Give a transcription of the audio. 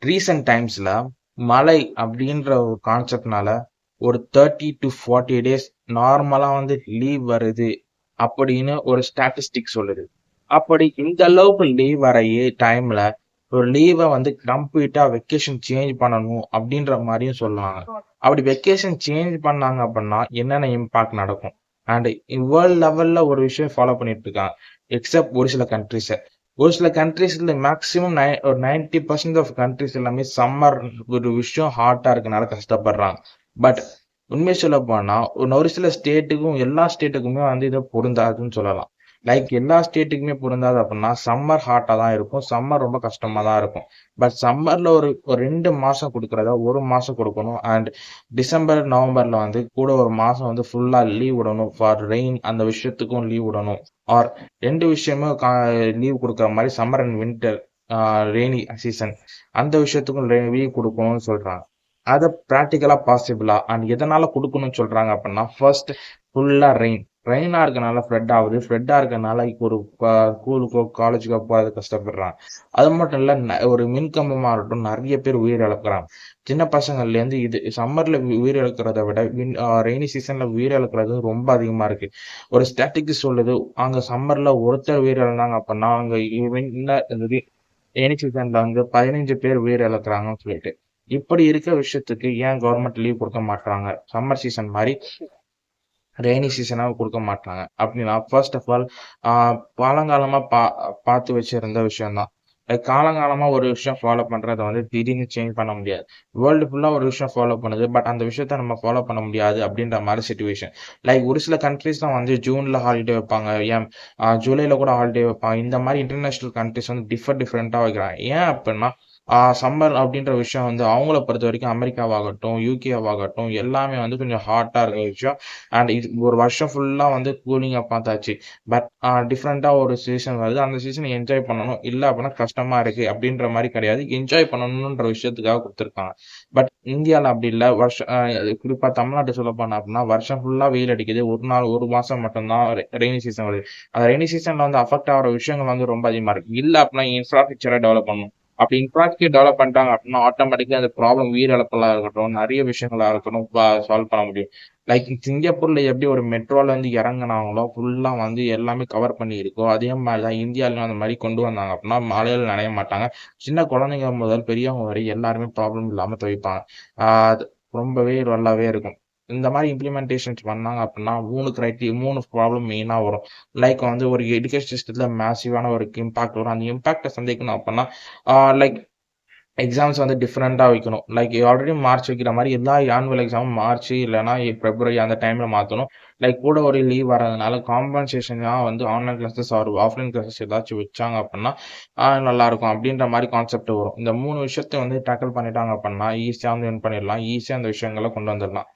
Recent டைம்ஸ்ல மழை அப்படின்ற ஒரு கான்செப்ட்னால ஒரு 30 to 40 days நார்மலா வந்து லீவ் வருது அப்படின்னு ஒரு ஸ்டாட்டிஸ்டிக் சொல்லுது. அப்படி இந்த அளவுக்கு லீவ் வர டைம்ல ஒரு லீவை வந்து கம்ப்ளீட்டா வெக்கேஷன் சேஞ்ச் பண்ணணும் அப்படின்ற மாதிரியும் சொல்லுவாங்க. அப்படி வெக்கேஷன் சேஞ்ச் பண்ணாங்க அப்படின்னா என்னென்ன இம்பாக்ட் நடக்கும்? அண்ட் வேர்ல்ட் லெவல்ல ஒரு விஷயம் ஃபாலோ பண்ணிட்டு இருக்காங்க. எக்ஸப்ட் ஒரு சில கண்ட்ரிஸ். ஒரு சில கண்ட்ரீஸ்ல மேக்ஸிமம் ஒரு 90% ஆஃப் கண்ட்ரிஸ் எல்லாமே சம்மர் ஒரு விஷயம் ஹாட்டா இருக்கனால கஷ்டப்படுறாங்க. பட் உண்மை சொல்ல போனா ஒரு சில ஸ்டேட்டுக்கும் எல்லா ஸ்டேட்டுக்குமே வந்து இது பொருந்தாதுன்னு சொல்லலாம். லைக் எல்லா ஸ்டேட்டுக்குமே பொருந்தாது அப்படின்னா சம்மர் ஹாட்டா தான் இருக்கும். சம்மர் ரொம்ப கஷ்டமா தான் இருக்கும். பட் சம்மர்ல ஒரு ஒரு 2 மாசம் கொடுக்கறத 1 மாசம் கொடுக்கணும். அண்ட் டிசம்பர் நவம்பர்ல வந்து கூட ஒரு மாசம் வந்து ஃபுல்லா லீவ் விடணும். ஃபார் ரெயின் அந்த விஷயத்துக்கும் லீவ் விடணும். ஆர் 2 விஷயமும் லீவ் கொடுக்குற மாதிரி summer and winter rainy season அந்த விஷயத்துக்கும் லீவ் கொடுக்கணும்னு சொல்றாங்க. அதை ப்ராக்டிக்கலா பாசிபிளா அண்ட் எதனால கொடுக்கணும்னு சொல்றாங்க அப்படின்னா ஃபர்ஸ்ட் ஃபுல்லா ரெயினா இருக்கனால ஃப்ளட்டா இருக்கனால ஒரு ஸ்கூலுக்கோ காலேஜுக்கோ போக கஷ்டப்படுறாங்க. அது மட்டும் இல்ல ஒரு மின்கம்பமா இருக்கட்டும் நிறைய பேர் உயிர் இழக்கிறாங்க. சின்ன பசங்கள்ல இருந்து இது சம்மர்ல உயிர் இழக்கிறத விட ரெய்னி சீசன்ல உயிர் இழக்கிறது ரொம்ப அதிகமா இருக்கு. ஒரு ஸ்டாட்டிஸ்டிக்ஸ் சொல்லுது அங்க சம்மர்ல ஒருத்தர் உயிர் இழந்தாங்க அப்படின்னா அங்க ரெய்னி சீசன்ல வந்து 15 பேர் உயிர் இழக்கிறாங்கன்னு சொல்லிட்டு. இப்படி இருக்க விஷயத்துக்கு ஏன் கவர்மெண்ட் லீவ் கொடுக்க மாட்டாங்க? சம்மர் சீசன் மாதிரி ரெய்னி சீசனாக கொடுக்க மாட்டாங்க அப்படின்னா ஃபர்ஸ்ட் ஆஃப் ஆல் காலங்காலமா பார்த்து வச்சிருந்த விஷயம்தான். காலங்காலமா ஒரு விஷயம் ஃபாலோ பண்றதை வந்து திடீர்னு சேஞ்ச் பண்ண முடியாது. வேர்ல்டு ஃபுல்லா ஒரு விஷயம் ஃபாலோ பண்ணுது. பட் அந்த விஷயத்த நம்ம ஃபாலோ பண்ண முடியாது அப்படின்ற மாதிரி சுச்சுவேஷன். லைக் ஒரு சில கண்ட்ரீஸ்லாம் வந்து ஜூன்ல ஹாலிடே வைப்பாங்க. ஏன் ஜூலைல கூட ஹாலிடே வைப்பாங்க. இந்த மாதிரி இன்டர்நேஷனல் கண்ட்ரிஸ் வந்து டிஃப்ரெண்டா வைக்கிறாங்க. ஏன் அப்படின்னா சம்மர் அப்படின்ற விஷயம் வந்து அவங்கள பொறுத்த வரைக்கும் அமெரிக்காவாகட்டும் யூகேவாகட்டும் எல்லாமே வந்து கொஞ்சம் ஹாட்டா இருக்க விஷயம். அண்ட் இது ஒரு வருஷம் ஃபுல்லா வந்து கூலிங்கா பார்த்தாச்சு. பட் டிஃப்ரெண்டா ஒரு சீசன் வருது. அந்த சீசனை என்ஜாய் பண்ணணும். இல்ல அப்படின்னா கஷ்டமா இருக்கு அப்படின்ற மாதிரி கிடையாது. என்ஜாய் பண்ணணும்ன்ற விஷயத்துக்காக கொடுத்துருக்காங்க. பட் இந்தியால அப்படி இல்ல. குறிப்பா தமிழ்நாட்டை சொல்ல போனா அப்படின்னா வருஷம் ஃபுல்லா வெயில் அடிக்குது. ஒரு நாள் ஒரு மாசம் மட்டும்தான் ரெய்னி சீசன் வருது. அந்த ரெய்னி சீசன்ல வந்து அஃபெக்ட் ஆகிற விஷயங்கள் வந்து ரொம்ப அதிகமா இருக்கு. இல்ல அப்படின்னா இன்ஃப்ராஸ்ட்ரக்சரை டெவலப் பண்ணணும். அப்படி இன்ஃப்ராஸ்ட்ரக்சர் டெவலப் பண்ணிட்டாங்க அப்படின்னா ஆட்டோமேட்டிக்கா அந்த ப்ராப்ளம் உயிரிழப்பெல்லாம் இருக்கட்டும் நிறைய விஷயங்களா இருக்கட்டும் சால்வ் பண்ண முடியும். லைக் சிங்கப்பூர்ல எப்படி ஒரு மெட்ரோல வந்து இறங்குனாங்களோ ஃபுல்லா வந்து எல்லாமே கவர் பண்ணி இருக்கோ அதே மாதிரிதான் இந்தியாவிலும் அந்த மாதிரி கொண்டு வந்தாங்க அப்படின்னா மழையில நனைய மாட்டாங்க. சின்ன குழந்தைங்க முதல் பெரியவங்க வரை எல்லாருமே ப்ராப்ளம் இல்லாம துவைப்பாங்க. அது ரொம்பவே நல்லாவே இருக்கும். இந்த மாதிரி இம்ப்ளிமெண்டேஷன்ஸ் பண்ணாங்க அப்படின்னா 3 ப்ராப்ளம் மெயினா வரும். லைக் வந்து ஒரு எஜுகேஷன் சிஸ்டத்துல மேசிவான ஒரு இம்பாக்ட் வரும். அந்த இம்பாக்டை சந்திக்கணும் அப்படின்னா லைக் எக்ஸாம்ஸ் வந்து டிஃப்ரெண்டா வைக்கணும். லைக் ஆல்ரெடி மார்ச் வைக்கிற மாதிரி எல்லா ஆனுவல் எக்ஸாமும் மார்ச் இல்லைன்னா பிப்ரவரி அந்த டைம்ல மாற்றணும். லைக் கூட ஒரு லீவ் வரதுனால காம்பன்சேஷனா வந்து online classes or offline classes ஏதாச்சும் வச்சாங்க அப்படின்னா நல்லா இருக்கும் அப்படின்ற மாதிரி கான்செப்ட் வரும். இந்த 3 விஷயத்தை வந்து டேக்கிள் பண்ணிட்டாங்க அப்படின்னா ஈஸியா வந்து வின் பண்ணிடலாம். ஈஸியா அந்த விஷயங்களை கொண்டு வந்துடலாம்.